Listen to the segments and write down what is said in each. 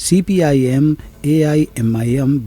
CPIM, AIMIM,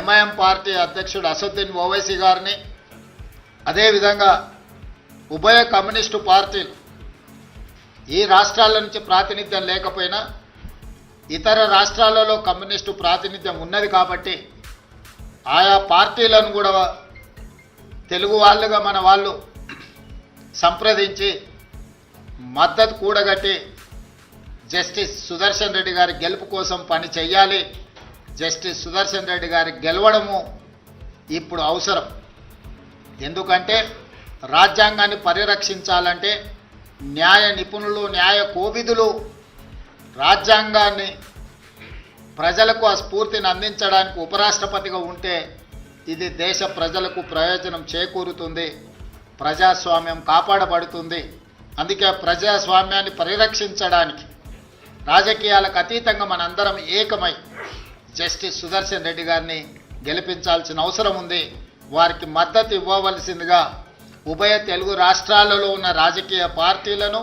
MIM party అధ్యక్షుడు అసదుద్దీన్ ఓవైసీ గారిని, అదేవిధంగా ఉభయ కమ్యూనిస్టు పార్టీలు ఈ రాష్ట్రాల నుంచి ప్రాతినిధ్యం లేకపోయినా ఇతర రాష్ట్రాలలో కమ్యూనిస్టు ప్రాతినిధ్యం ఉన్నది కాబట్టి ఆయా పార్టీలను కూడా తెలుగు వాళ్ళుగా మన వాళ్ళు సంప్రదించి మద్దతు కూడగట్టి జస్టిస్ సుదర్శన్ రెడ్డి గారి గెలుపు కోసం పని చేయాలి. జస్టిస్ సుదర్శన్ రెడ్డి గారి గెలవడము ఇప్పుడు అవసరం. ఎందుకంటే రాజ్యాంగాన్ని పరిరక్షించాలంటే న్యాయ నిపుణులు, న్యాయ కోవిదులు రాజ్యాంగాన్ని ప్రజలకు ఆ స్ఫూర్తిని అందించడానికి ఉపరాష్ట్రపతిగా ఉంటే ఇది దేశ ప్రజలకు ప్రయోజనం చేకూరుతుంది, ప్రజాస్వామ్యం కాపాడబడుతుంది. అందుకే ప్రజాస్వామ్యాన్ని పరిరక్షించడానికి రాజకీయాలకు అతీతంగా మనందరం ఏకమై జస్టిస్ సుదర్శన్ రెడ్డి గారిని గెలిపించాల్సిన అవసరం ఉంది. వారికి మద్దతు ఇవ్వవలసిందిగా ఉభయ తెలుగు రాష్ట్రాలలో ఉన్న రాజకీయ పార్టీలను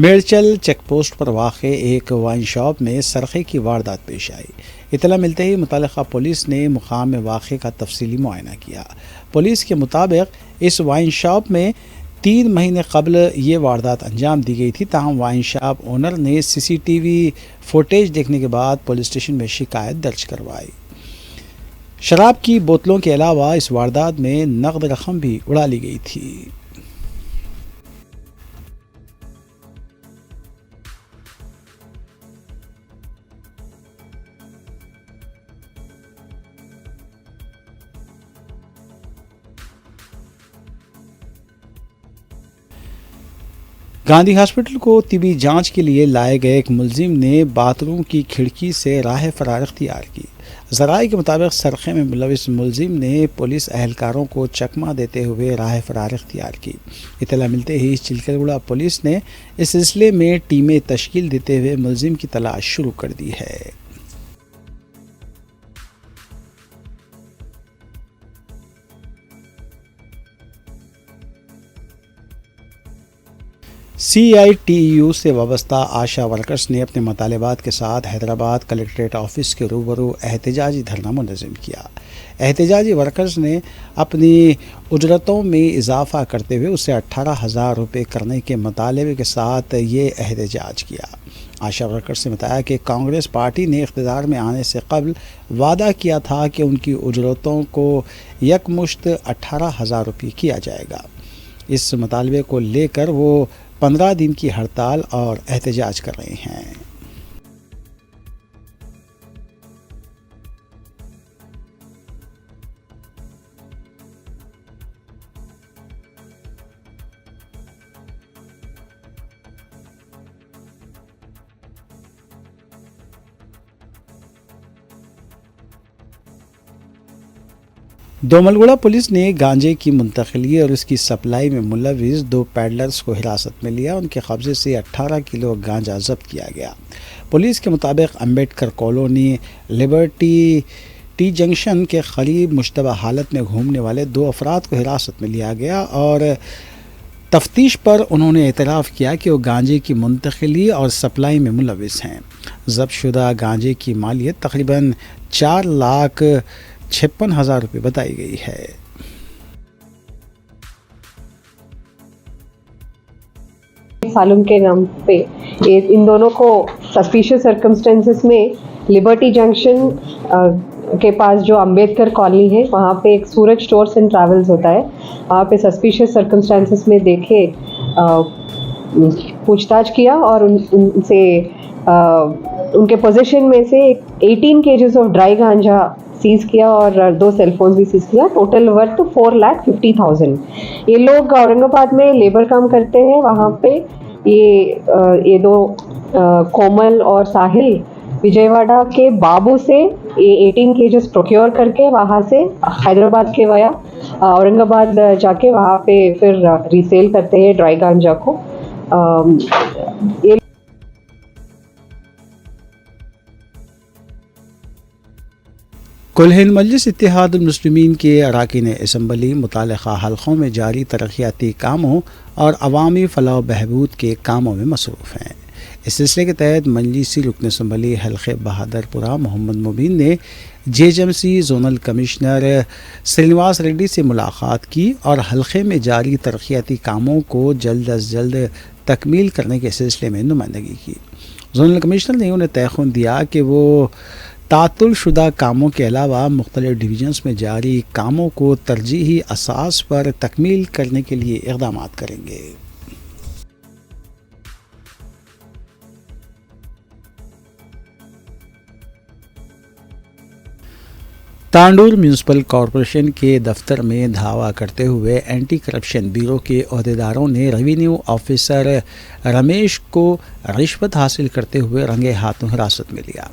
میرچل چیک پوسٹ پر واقع ایک وائن شاپ میں سرقے کی واردات پیش آئی۔ اطلاع ملتے ہی متعلقہ پولیس نے مقام واقعے کا تفصیلی معائنہ کیا۔ پولیس کے مطابق اس وائن شاپ میں 3 مہینے قبل یہ واردات انجام دی گئی تھی، تاہم وائن شاپ اونر نے CCTV فوٹیج دیکھنے کے بعد پولیس اسٹیشن میں شکایت درج کروائی۔ شراب کی بوتلوں کے علاوہ اس واردات میں نقد رقم بھی اڑا لی گئی تھی۔ گاندھی ہاسپٹل کو طبی جانچ کے لیے لائے گئے ایک ملزم نے باتھ روم کی کھڑکی سے راہ فرار اختیار کی۔ ذرائع کے مطابق سرقے میں ملوث ملزم نے پولیس اہلکاروں کو چکمہ دیتے ہوئے راہ فرار اختیار کی۔ اطلاع ملتے ہی چلکلگڑھ پولیس نے اس سلسلے میں ٹیمیں تشکیل دیتے ہوئے ملزم کی تلاش شروع کر دی ہے۔ CITU سے وابستہ آشا ورکرز نے اپنے مطالبات کے ساتھ حیدرآباد کلکٹریٹ آفس کے روبرو احتجاجی دھرنا منظم کیا۔ احتجاجی ورکرز نے اپنی اجرتوں میں اضافہ کرتے ہوئے اسے 18,000 روپے کرنے کے مطالبے کے ساتھ یہ احتجاج کیا۔ آشا ورکرز نے بتایا کہ کانگریس پارٹی نے اقتدار میں آنے سے قبل وعدہ کیا تھا کہ ان کی اجرتوں کو یکمشت 18,000 روپے کیا جائے گا۔ اس مطالبے کو لے کر وہ 15 دن کی ہڑتال اور احتجاج کر رہے ہیں۔ دوملگوڑا پولیس نے گانجے کی منتقلی اور اس کی سپلائی میں ملوث 2 پیڈلرز کو حراست میں لیا۔ ان کے قبضے سے 18 کلو گانجا ضبط کیا گیا۔ پولیس کے مطابق Ambedkar colony Liberty T junction کے قریب مشتبہ حالت میں گھومنے والے 2 افراد کو حراست میں لیا گیا اور تفتیش پر انہوں نے اعتراف کیا کہ وہ گانجے کی منتقلی اور سپلائی میں ملوث ہیں۔ ضبط شدہ گانجے کی مالیت تقریباً 4,56,000 روپے بتائی گئی ہے۔ سالم کے نام پہ ان دونوں کو سسپیشیس سرکمسٹینسز میں لبرٹی جنکشن کے پاس جو امبیڈکر کالونی ہے وہاں پہ ایک سورج ٹورس اینڈ ٹریولز ہوتا ہے، وہاں پہ سسپیشیس سرکمسٹینسز میں دیکھے پوچھ تاچھ کیا اور ان سے ان کے پوزیشن میں سے 18 kgs آف ڈرائی گانجا سیز کیا اور 2 سیل فونز بھی سیز کیا، ٹوٹل ورتھ 4,50,000۔ یہ لوگ اورنگ آباد میں لیبر کام کرتے ہیں، وہاں پہ یہ 2 کومل اور ساحل وجے واڑہ کے بابو سے 18 kgs پروکیور کر کے وہاں سے حیدرآباد کے ویا اورنگ آباد جا کے وہاں پہ پھر ریسیل کرتے ہیں ڈرائی گانجا کو۔ کل ہند مجلس اتحاد المسلمین کے اراکین اسمبلی متعلقہ حلقوں میں جاری ترقیاتی کاموں اور عوامی فلاح و بہبود کے کاموں میں مصروف ہیں۔ اس سلسلے کے تحت مجلسی رکن اسمبلی حلقہ بہادر پورہ محمد مبین نے JHMC zonal commissioner Srinivas ready سے ملاقات کی اور حلقے میں جاری ترقیاتی کاموں کو جلد از جلد تکمیل کرنے کے سلسلے میں نمائندگی کی۔ زونل کمشنر نے انہیں تیقن دیا کہ وہ تعطل شدہ کاموں کے علاوہ مختلف ڈویژنز میں جاری کاموں کو ترجیحی اساس پر تکمیل کرنے کے لیے اقدامات کریں گے۔ تانڈور میونسپل کارپوریشن کے دفتر میں دھاوا کرتے ہوئے اینٹی کرپشن بیورو کے عہدیداروں نے ریونیو آفیسر رمیش کو رشوت حاصل کرتے ہوئے رنگے ہاتھوں حراست میں لیا۔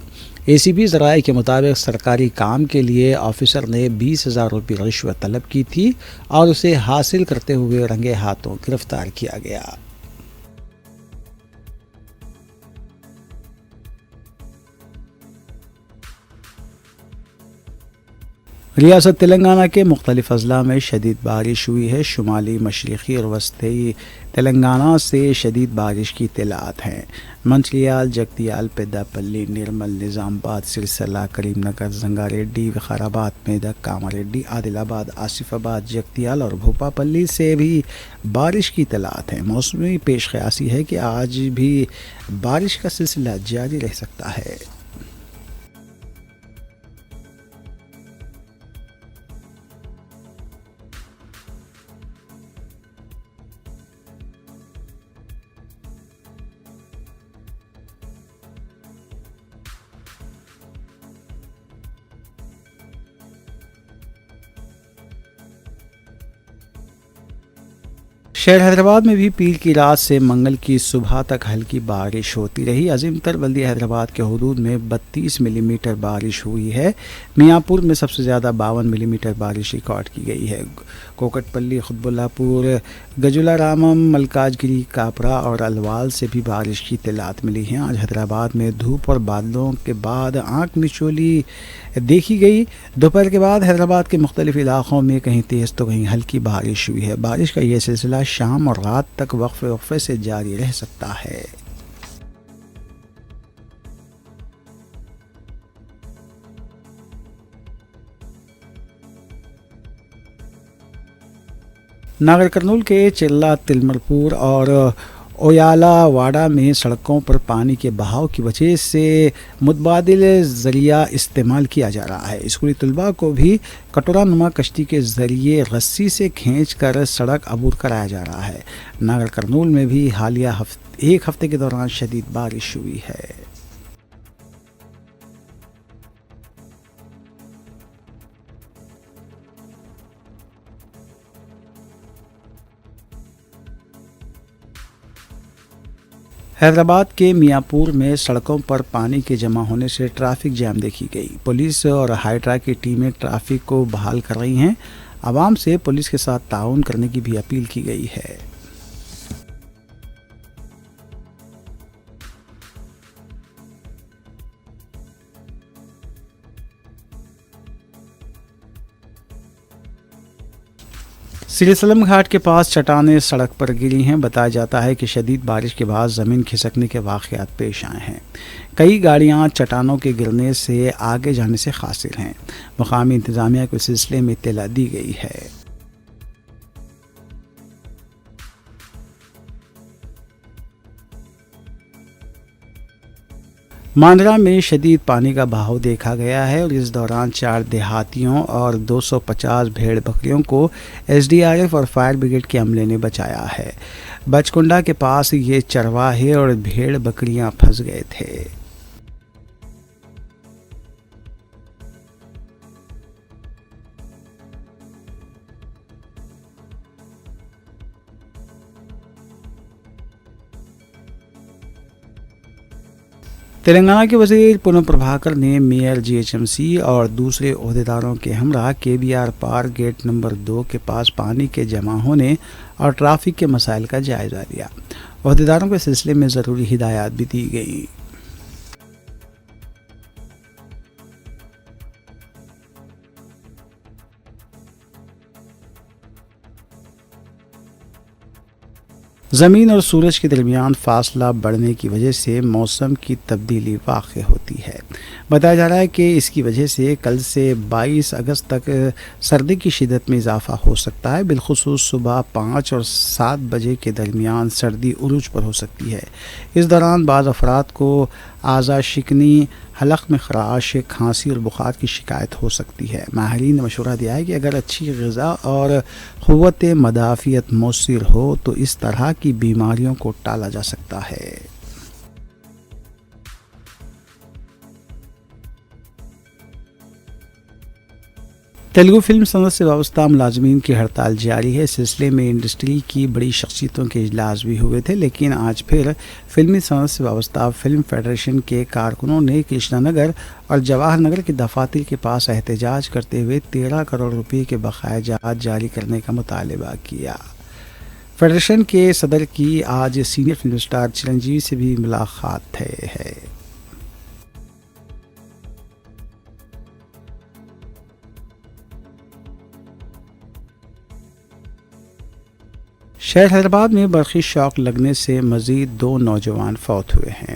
ACP ذرائع کے مطابق سرکاری کام کے لیے آفیسر نے 20,000 روپے رشوت طلب کی تھی اور اسے حاصل کرتے ہوئے رنگے ہاتھوں گرفتار کیا گیا۔ ریاست تلنگانہ کے مختلف اضلاع میں شدید بارش ہوئی ہے. شمالی مشرقی اور وسطی تلنگانہ سے شدید بارش کی اطلاعات ہیں. منچریال، جگتیال، پیداپلی، نرمل، نظام آباد، سرسلہ، کریم نگر، زنگاریڈی، وقارآباد، میدک، کاماریڈی، عادل آباد، آصف آباد، جگتیال اور بھوپاپلی سے بھی بارش کی اطلاعات ہیں. موسمی پیش قیاسی ہے کہ آج بھی بارش کا سلسلہ جاری رہ سکتا ہے. شہر حیدرآباد میں بھی پیر کی رات سے منگل کی صبح تک ہلکی بارش ہوتی رہی. عظیم تر بلدیہ حیدرآباد کے حدود میں 32 ملی میٹر بارش ہوئی ہے. میاں پور میں سب سے زیادہ 52 ملی میٹر بارش ریکارڈ کی گئی ہے. کوکٹ پلی، قطب اللہ پور، گجولا رامم، ملکاج گری، کاپرا اور الوال سے بھی بارش کی اطلاعات ملی ہیں. آج حیدرآباد میں دھوپ اور بادلوں کے بعد آنکھ مچولی دیکھی گئی. دوپہر کے بعد حیدرآباد کے مختلف علاقوں میں کہیں تیز تو کہیں ہلکی بارش ہوئی ہے. بارش کا یہ سلسلہ شام اور رات تک وقفے وقفے سے جاری رہ سکتا ہے. ناگر کرنول کے چرلا، تلمرپور اور اویالا واڑہ میں سڑکوں پر پانی کے بہاؤ کی وجہ سے متبادل ذریعہ استعمال کیا جا رہا ہے. اسکولی طلباء کو بھی کٹورا نما کشتی کے ذریعے رسی سے کھینچ کر سڑک عبور کرایا جا رہا ہے. ناگر کرنول میں بھی حالیہ ایک ہفتے کے دوران شدید بارش ہوئی ہے. حیدرآباد کے میاں پور میں سڑکوں پر پانی کے جمع ہونے سے ٹریفک جام دیکھی گئی. پولیس اور ہائیڈرا کی ٹیمیں ٹریفک کو بحال کر رہی ہیں. عوام سے پولیس کے ساتھ تعاون کرنے کی بھی اپیل کی گئی ہے. سری سلم گھاٹ کے پاس چٹانیں سڑک پر گری ہیں. بتایا جاتا ہے کہ شدید بارش کے بعد زمین کھسکنے کے واقعات پیش آئے ہیں. کئی گاڑیاں چٹانوں کے گرنے سے آگے جانے سے قاصر ہیں. مقامی انتظامیہ کو اس سلسلے میں اطلاع دی گئی ہے. ماندرا میں شدید پانی کا بہاؤ دیکھا گیا ہے اور اس دوران 4 دیہاتیوں اور 250 بھیڑ بکریوں کو SDRF اور فائر بریگیڈ کے عملے نے بچایا ہے. بچکنڈا کے پاس یہ چرواہے اور بھیڑ بکریاں پھنس گئے تھے. تلنگانہ کے وزیر پونم پربھاکر نے میئر GHMC اور دوسرے عہدیداروں کے ہمراہ KBR پارک گیٹ نمبر 2 کے پاس پانی کے جمع ہونے اور ٹریفک کے مسائل کا جائزہ لیا. عہدیداروں کو اس سلسلے میں ضروری ہدایات بھی دی گئی. زمین اور سورج کے درمیان فاصلہ بڑھنے کی وجہ سے موسم کی تبدیلی واقع ہوتی ہے. بتایا جا رہا ہے کہ اس کی وجہ سے کل سے 22 اگست تک سردی کی شدت میں اضافہ ہو سکتا ہے. بالخصوص صبح 5 اور 7 بجے کے درمیان سردی عروج پر ہو سکتی ہے. اس دوران بعض افراد کو اعضاء شکنی، حلق میں خراش، کھانسی اور بخار کی شکایت ہو سکتی ہے. ماہرین نے مشورہ دیا ہے کہ اگر اچھی غذا اور قوت مدافعت موثر ہو تو اس طرح کی بیماریوں کو ٹالا جا سکتا ہے. تیلگو فلم صنعت سے وابستہ ملازمین کی ہڑتال جاری ہے. اس سلسلے میں انڈسٹری کی بڑی شخصیتوں کے اجلاس بھی ہوئے تھے، لیکن آج پھر فلمی صنعت سے وابستہ فلم فیڈریشن کے کارکنوں نے کرشنا نگر اور جواہر نگر کے دفاتر کے پاس احتجاج کرتے ہوئے 13 کروڑ روپے کے بقایا جات جاری کرنے کا مطالبہ کیا. فیڈریشن کے صدر کی آج سینئر فلم سٹار چرنجیوی سے بھی ملاقات ہے. شہر حیدرآباد میں برقی شاک لگنے سے مزید 2 نوجوان فوت ہوئے ہیں۔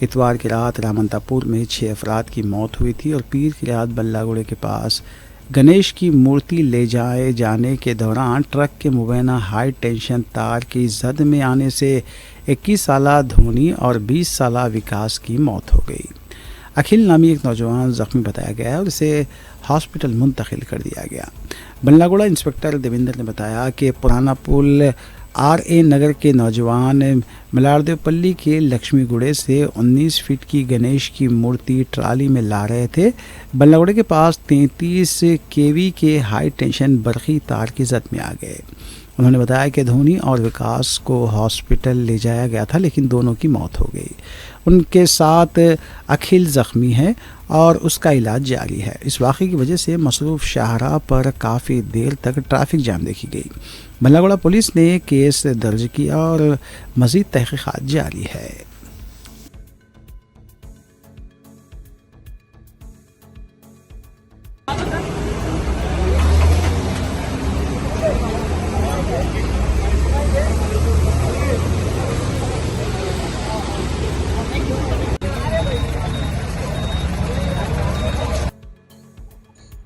اتوار کی رات رامنتا پور میں 6 افراد کی موت ہوئی تھی اور پیر کی رات بلہ گڑے کے پاس گنیش کی مورتی لے جائے جانے کے دوران ٹرک کے مبینہ ہائی ٹینشن تار کی زد میں آنے سے 21 سالہ دھونی اور 20 سالہ وکاس کی موت ہو گئی۔ اکھل نامی ایک نوجوان زخمی بتایا گیا ہے اور اسے ہاسپٹل منتقل کر دیا گیا۔ بلہ گڑا انسپکٹر دیویندر نے بتایا کہ پرانا پل RA نگر کے نوجوان ملاردیو پلی کے لکشمی گڑے سے 19 فٹ کی گنیش کی مورتی ٹرالی میں لا رہے تھے۔ بلہ گڑے کے پاس 33 kV کے ہائی ٹینشن برقی تار کی زد میں آ گئے۔ انہوں نے بتایا کہ دھونی اور وکاس کو ہاسپٹل لے جایا گیا تھا لیکن دونوں کی موت ہو گئی۔ ان کے ساتھ اکھل زخمی ہے اور اس کا علاج جاری ہے۔ اس واقعے کی وجہ سے مصروف شاہراہ پر کافی دیر تک ٹریفک جام دیکھی گئی۔ بلہ گڑا پولیس نے کیس درج کیا اور مزید تحقیقات جاری ہے۔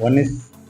19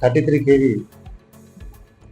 33 kV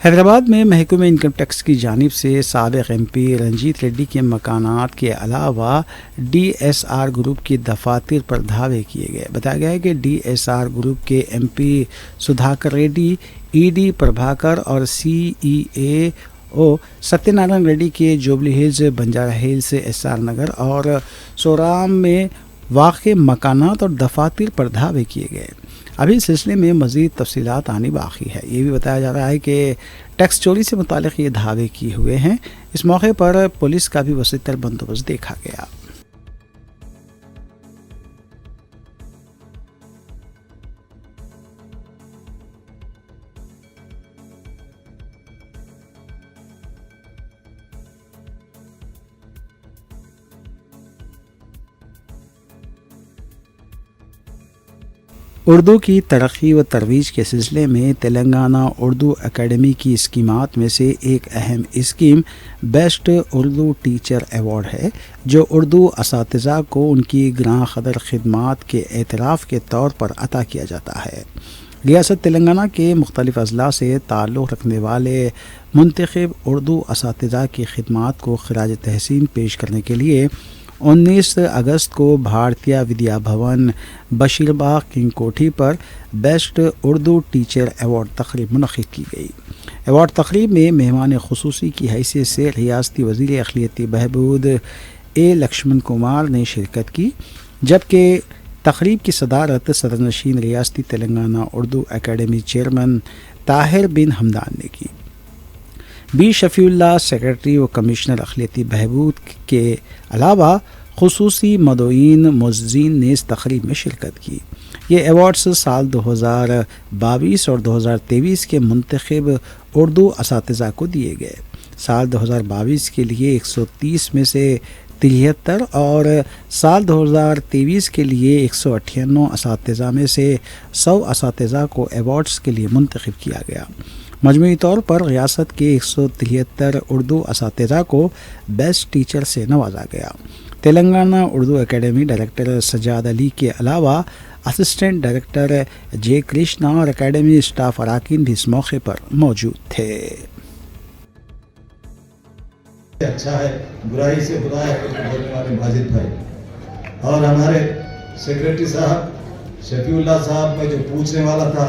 حیدرآباد میں محکمہ انکم ٹیکس کی جانب سے سابق MP رنجیت ریڈی کے مکانات کے علاوہ DSR گروپ کی دفاتر پر دھاوے کیے گئے۔ بتایا گیا ہے کہ DSR گروپ کے MP Sudhakar ready, ED Prabhakar اور CEO ستیہ نارائن ریڈی کے jubilee Hills, Banjara Hills, SR Nagar اور سورام میں واقع مکانات اور دفاتر پر دھاوے کیے گئے۔ ابھی اس سلسلے میں مزید تفصیلات آنی باقی ہے۔ یہ بھی بتایا جا رہا ہے کہ ٹیکس چوری سے متعلق یہ دعوے کیے ہوئے ہیں۔ اس موقع پر پولیس کا بھی وسیع تر بندوبست دیکھا گیا۔ اردو کی ترقی و ترویج کے سلسلے میں تلنگانہ اردو اکیڈمی کی اسکیمات میں سے ایک اہم scheme best Urdu teacher award ہے، جو اردو اساتذہ کو ان کی گراں قدر خدمات کے اعتراف کے طور پر عطا کیا جاتا ہے۔ ریاست تلنگانہ کے مختلف اضلاع سے تعلق رکھنے والے منتخب اردو اساتذہ کی خدمات کو خراج تحسین پیش کرنے کے لیے 19 اگست کو بھارتیہ ودیا بھون بشیر باغ کنگ کوٹھی پر بیسٹ اردو ٹیچر ایوارڈ تقریب منعقد کی گئی۔ ایوارڈ تقریب میں مہمان خصوصی کی حیثیت سے ریاستی وزیر اقلیتی بہبود لکشمن کمار نے شرکت کی، جبکہ تقریب کی صدارت صدر نشین ریاستی تلنگانہ اردو اکیڈمی چیئرمین طاہر بن حمدان نے کی۔ بی شفیع اللہ سیکرٹری و کمشنر اقلیتی بہبود کے علاوہ خصوصی مدعوین معززین نے اس تقریب میں شرکت کی۔ یہ ایوارڈز سال 2022 اور 2023 کے منتخب اردو اساتذہ کو دیے گئے۔ سال 2022 کے لیے 130 میں سے 73 اور سال 2023 کے لیے 198 اساتذہ میں سے 100 اساتذہ کو ایوارڈز کے لیے منتخب کیا گیا۔ مجموعی طور پر ریاست کے 173 اردو اساتذہ کو بیسٹ ٹیچر سے نوازا گیا۔ تلنگانہ اردو اکیڈمی ڈائریکٹر سجاد علی کے علاوہ اسسٹنٹ ڈائریکٹر جے کرشنا اور اکیڈمی اسٹاف اراکین بھی اس موقع پر موجود تھے۔ اچھا ہے، برائی سے خدا ہے بولنے والے ماجد بھائی اور ہمارے سیکریٹری صاحب شفیع اللہ صاحب میں جو پوچھنے والا تھا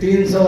300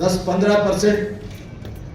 10-15%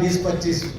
20-25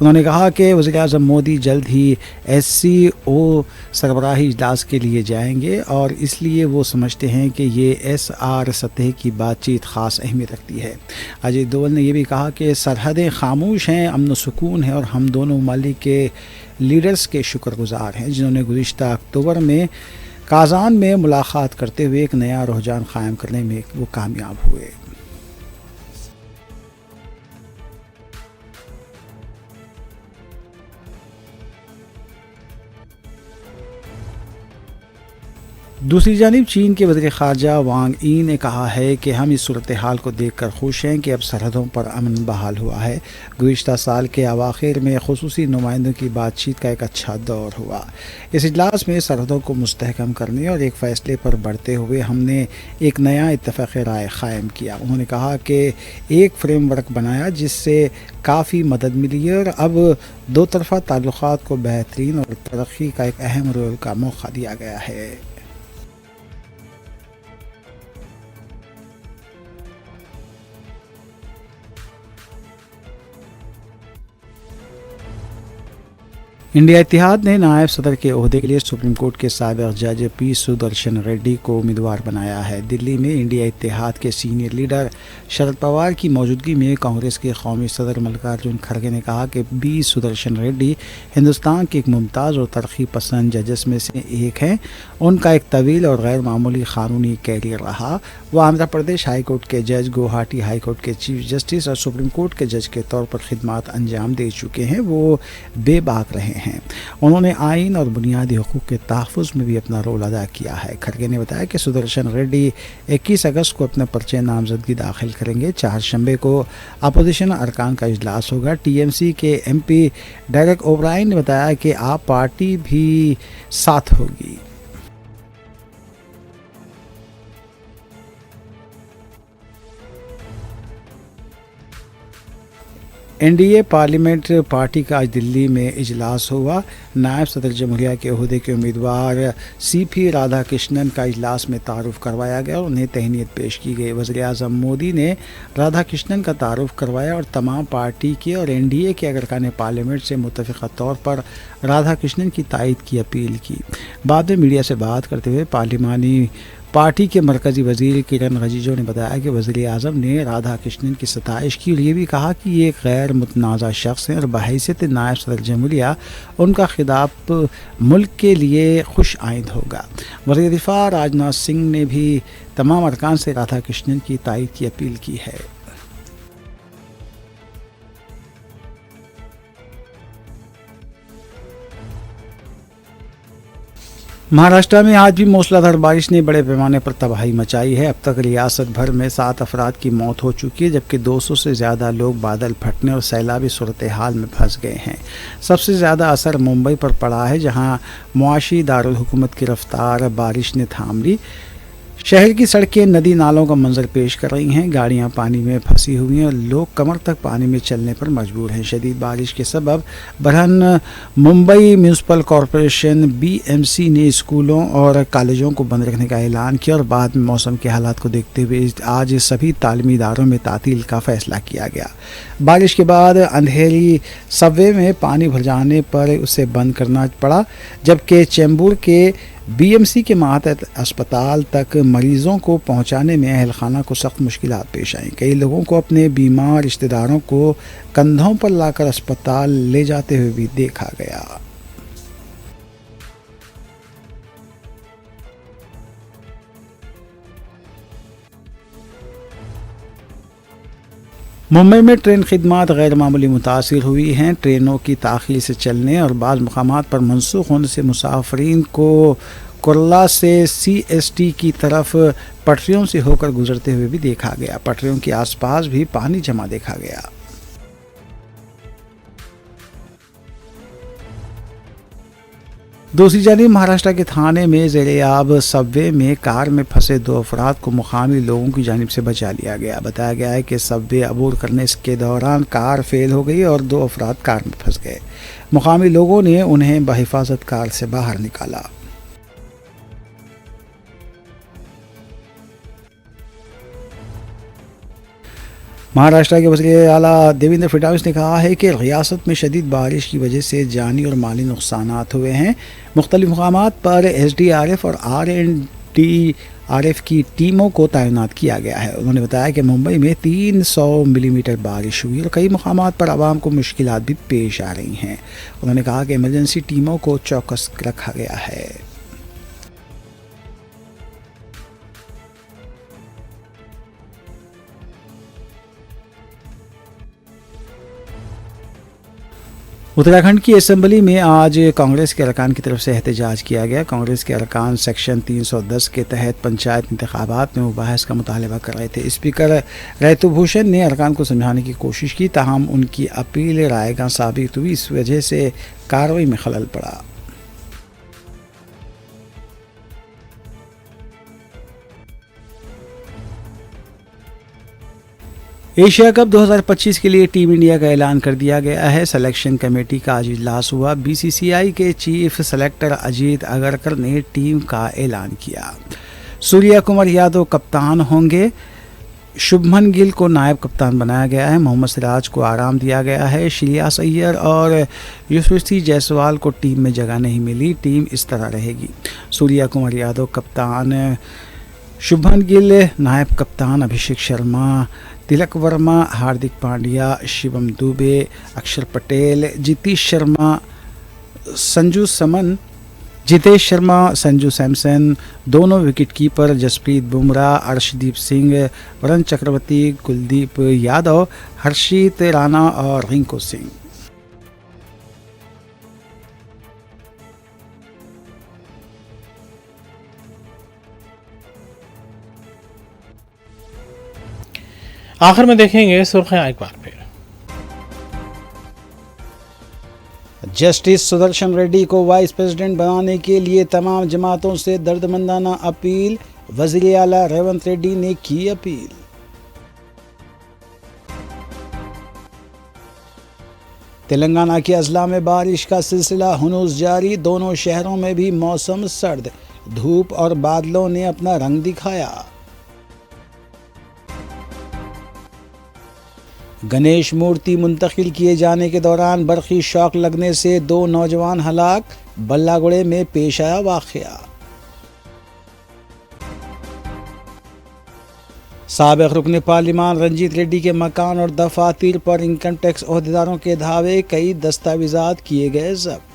انہوں نے کہا کہ وزیر اعظم مودی جلد ہی SCO سربراہی اجلاس کے لیے جائیں گے اور اس لیے وہ سمجھتے ہیں کہ یہ SR سطح کی بات چیت خاص اہمیت رکھتی ہے۔ اجیت دوول نے یہ بھی کہا کہ سرحدیں خاموش ہیں، امن و سکون ہے اور ہم دونوں ممالک کے لیڈرز کے شکر گزار ہیں جنہوں نے گزشتہ اکتوبر میں کازان میں ملاقات کرتے ہوئے ایک نیا رجحان قائم کرنے میں وہ کامیاب ہوئے۔ دوسری جانب چین کے وزیر خارجہ وانگ ای نے کہا ہے کہ ہم اس صورتحال کو دیکھ کر خوش ہیں کہ اب سرحدوں پر امن بحال ہوا ہے۔ گزشتہ سال کے اواخر میں خصوصی نمائندوں کی بات چیت کا ایک اچھا دور ہوا۔ اس اجلاس میں سرحدوں کو مستحکم کرنے اور ایک فیصلے پر بڑھتے ہوئے ہم نے ایک نیا اتفاق رائے قائم کیا۔ انہوں نے کہا کہ ایک فریم ورک بنایا جس سے کافی مدد ملی اور اب دو طرفہ تعلقات کو بہترین اور ترقی کا ایک اہم رول کا موقع دیا گیا ہے۔ انڈیا اتحاد نے نائب صدر کے عہدے کے لیے سپریم کورٹ کے سابق جج پی سدرشن ریڈی کو امیدوار بنایا ہے۔ دلی میں انڈیا اتحاد کے سینئر لیڈر شرد پوار کی موجودگی میں کانگریس کے قومی صدر ملکارجن کھڑگے نے کہا کہ بی سدرشن ریڈی ہندوستان کے ایک ممتاز اور ترقی پسند ججز میں سے ایک ہیں۔ ان کا ایک طویل اور غیر معمولی قانونی کیریئر رہا۔ وہ آندھرا پردیش ہائی کورٹ کے جج، گوہاٹی ہائی کورٹ کے چیف جسٹس اور سپریم کورٹ کے جج کے طور پر خدمات انجام دے چکے ہیں۔ وہ بے باک رہے ہیں۔ انہوں نے آئین اور بنیادی حقوق کے تحفظ میں بھی اپنا رول ادا کیا ہے۔ کھڑگے نے بتایا کہ سدرشن ریڈی 21 اگست کو اپنے پرچہ نامزدگی داخل کریں گے۔ چہارشنبے کو اپوزیشن ارکان کا اجلاس ہوگا۔ TMC کے MP ڈیرک اوبرائن نے بتایا کہ آپ پارٹی بھی ساتھ ہوگی۔ NDA پارلیمنٹ پارٹی کا آج دلی میں اجلاس ہوا۔ نائب صدر جمہوریہ کے عہدے کے امیدوار CP رادھا کرشنن کا اجلاس میں تعارف کروایا گیا اور انہیں تہنیت پیش کی گئی۔ وزیر اعظم مودی نے رادھا کرشنن کا تعارف کروایا اور تمام پارٹی کے اور NDA کے ارکان پارلیمنٹ سے متفقہ طور پر رادھا کرشنن کی تائید کی اپیل کی۔ بعد میں میڈیا سے بات کرتے ہوئے پارلیمانی پارٹی کے مرکزی وزیر کرن رجیجو نے بتایا کہ وزیر اعظم نے رادھا کرشنن کی ستائش کی اور یہ بھی کہا کہ یہ ایک غیر متنازع شخص ہیں اور بحیثیت نائب صدر جمہوریہ ان کا خطاب ملک کے لیے خوش آئند ہوگا۔ وزیر دفاع راجناتھ سنگھ نے بھی تمام ارکان سے رادھا کرشنن کی تائید کی اپیل کی ہے۔ مہاراشٹر میں آج بھی موسلادھار بارش نے بڑے پیمانے پر تباہی مچائی ہے۔ اب تک ریاست بھر میں 7 افراد کی موت ہو چکی ہے جبکہ 200 سے زیادہ لوگ بادل پھٹنے اور سیلابی صورتحال میں پھنس گئے ہیں۔ سب سے زیادہ اثر ممبئی پر پڑا ہے جہاں معاشی دارالحکومت کی رفتار بارش نے تھام لی۔ شہر کی سڑکیں ندی نالوں کا منظر پیش کر رہی ہیں، گاڑیاں پانی میں پھنسی ہوئی ہیں اور لوگ کمر تک پانی میں چلنے پر مجبور ہیں۔ شدید بارش کے سبب Brihan Mumbai municipal corporation BMC نے اسکولوں اور کالجوں کو بند رکھنے کا اعلان کیا اور بعد میں موسم کے حالات کو دیکھتے ہوئے آج سبھی تعلیمی اداروں میں تعطیل کا فیصلہ کیا گیا۔ بارش کے بعد اندھیری سب وے میں پانی بھر جانے پر اسے بند کرنا پڑا جبکہ چیمبور کے BMC کے ماتحت اسپتال تک مریضوں کو پہنچانے میں اہل خانہ کو سخت مشکلات پیش آئیں۔ کئی لوگوں کو اپنے بیمار رشتہ داروں کو کندھوں پر لا کر اسپتال لے جاتے ہوئے بھی دیکھا گیا۔ ممبئی میں ٹرین خدمات غیر معمولی متاثر ہوئی ہیں۔ ٹرینوں کی تاخیر سے چلنے اور بعض مقامات پر منسوخ ہونے سے مسافرین کو کرلا سے CST کی طرف پٹریوں سے ہو کر گزرتے ہوئے بھی دیکھا گیا۔ پٹریوں کے آس پاس بھی پانی جمع دیکھا گیا۔ دوسری جانب مہاراشٹر کے تھانے میں زیر آب سب وے میں کار میں پھنسے 2 افراد کو مقامی لوگوں کی جانب سے بچا لیا گیا۔ بتایا گیا ہے کہ سب وے عبور کرنے کے دوران کار فیل ہو گئی اور 2 افراد کار میں پھنس گئے۔ مقامی لوگوں نے انہیں بحفاظت کار سے باہر نکالا۔ مہاراشٹر کے وزیر اعلیٰ دیویندر فڈنویس نے کہا ہے کہ ریاست میں شدید بارش کی وجہ سے جانی اور مالی نقصانات ہوئے ہیں. مختلف مقامات پر SDRF اور RNDRF کی ٹیموں کو تعینات کیا گیا ہے. انہوں نے بتایا کہ ممبئی میں 300 ملی میٹر بارش ہوئی اور کئی مقامات پر عوام کو مشکلات بھی پیش آ رہی ہیں. انہوں نے کہا کہ ایمرجنسی ٹیموں کو چوکس رکھا گیا ہے. اتراکھنڈ کی اسمبلی میں آج کانگریس کے ارکان کی طرف سے احتجاج کیا گیا. کانگریس کے ارکان سیکشن 310 کے تحت پنچایت انتخابات میں مباحث کا مطالبہ کر رہے تھے. اسپیکر ریتو بھوشن نے ارکان کو سمجھانے کی کوشش کی، تاہم ان کی اپیل رائے گاں ثابت ہوئی. اس وجہ سے کارروائی میں خلل پڑا. ایشیا کپ 2025 کے لیے ٹیم انڈیا کا اعلان کر دیا گیا ہے. سلیکشن کمیٹی کا آج اجلاس ہوا. BCCI کے چیف سلیکٹر اجیت اگرکر نے ٹیم کا اعلان کیا. سوریہ کمار یادو کپتان ہوں گے. شبھمن گل کو نائب کپتان بنایا گیا ہے. محمد سراج کو آرام دیا گیا ہے. شریاس ایئر اور یشوسری جیسوال کو ٹیم میں جگہ نہیں ملی. ٹیم اس طرح رہے گی: سوریہ کمار یادو کپتان، شبھمن گل نائب کپتان، ابھیشیک شرما، تلک ورما، ہاردک پانڈیا، شیوم دوبے، اکشر پٹیل، جتیش شرما، سنجو سیمسن، دونوں وکٹ کیپر جسپریت بمراہ، ارشدیپ سنگھ، ورن چکرورتی، کلدیپ یادو، ہرشیت رانا اور رنکو سنگھ. آخر میں دیکھیں گے سرخیاں ایک بار پھر. جسٹس سدرشن ریڈی کو وائس پریزیڈنٹ بنانے کے لیے تمام جماعتوں سے دردمندانہ اپیل. وزیر اعلیٰ ریونت ریڈی نے کی اپیل. تلنگانہ کے اضلاع میں بارش کا سلسلہ ہنوز جاری. دونوں شہروں میں بھی موسم سرد، دھوپ اور بادلوں نے اپنا رنگ دکھایا. گنیش مورتی منتقل کیے جانے کے دوران برقی شاک لگنے سے 2 نوجوان ہلاک. بلہ گڑھے میں پیش آیا واقعہ. سابق رکن پارلیمان رنجیت ریڈی کے مکان اور دفاتر پر انکم ٹیکس عہدیداروں کے دھاوے. کئی دستاویزات کیے گئے ضبط.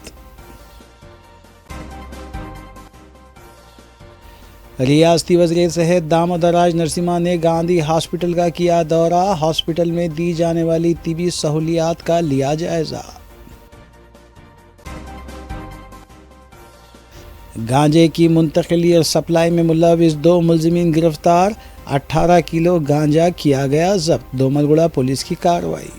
ریاستی وزیر صحت دامودر راج نرسمہا نے گاندھی ہاسپٹل کا کیا دورہ. ہاسپٹل میں دی جانے والی طبی سہولیات کا لیا جائزہ. گانجے کی منتقلی اور سپلائی میں ملوث 2 ملزمین گرفتار. 18 کلو گانجا کیا گیا ضبط. دوملگڑہ پولیس کی کارروائی.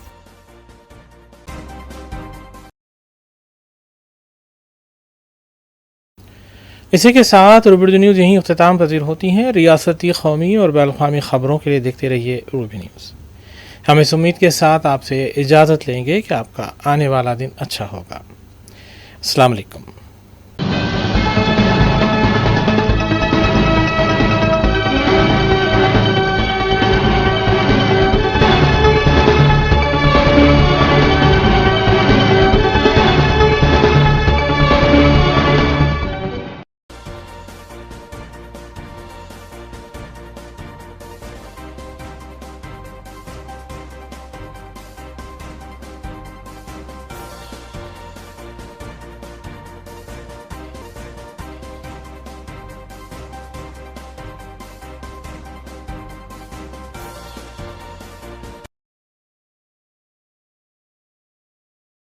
اسی کے ساتھ روبی اردو نیوز یہیں اختتام پذیر ہوتی ہیں. ریاستی، قومی اور بین الاقوامی خبروں کے لیے دیکھتے رہیے روبی نیوز. ہم اس امید کے ساتھ آپ سے اجازت لیں گے کہ آپ کا آنے والا دن اچھا ہوگا. السلام علیکم.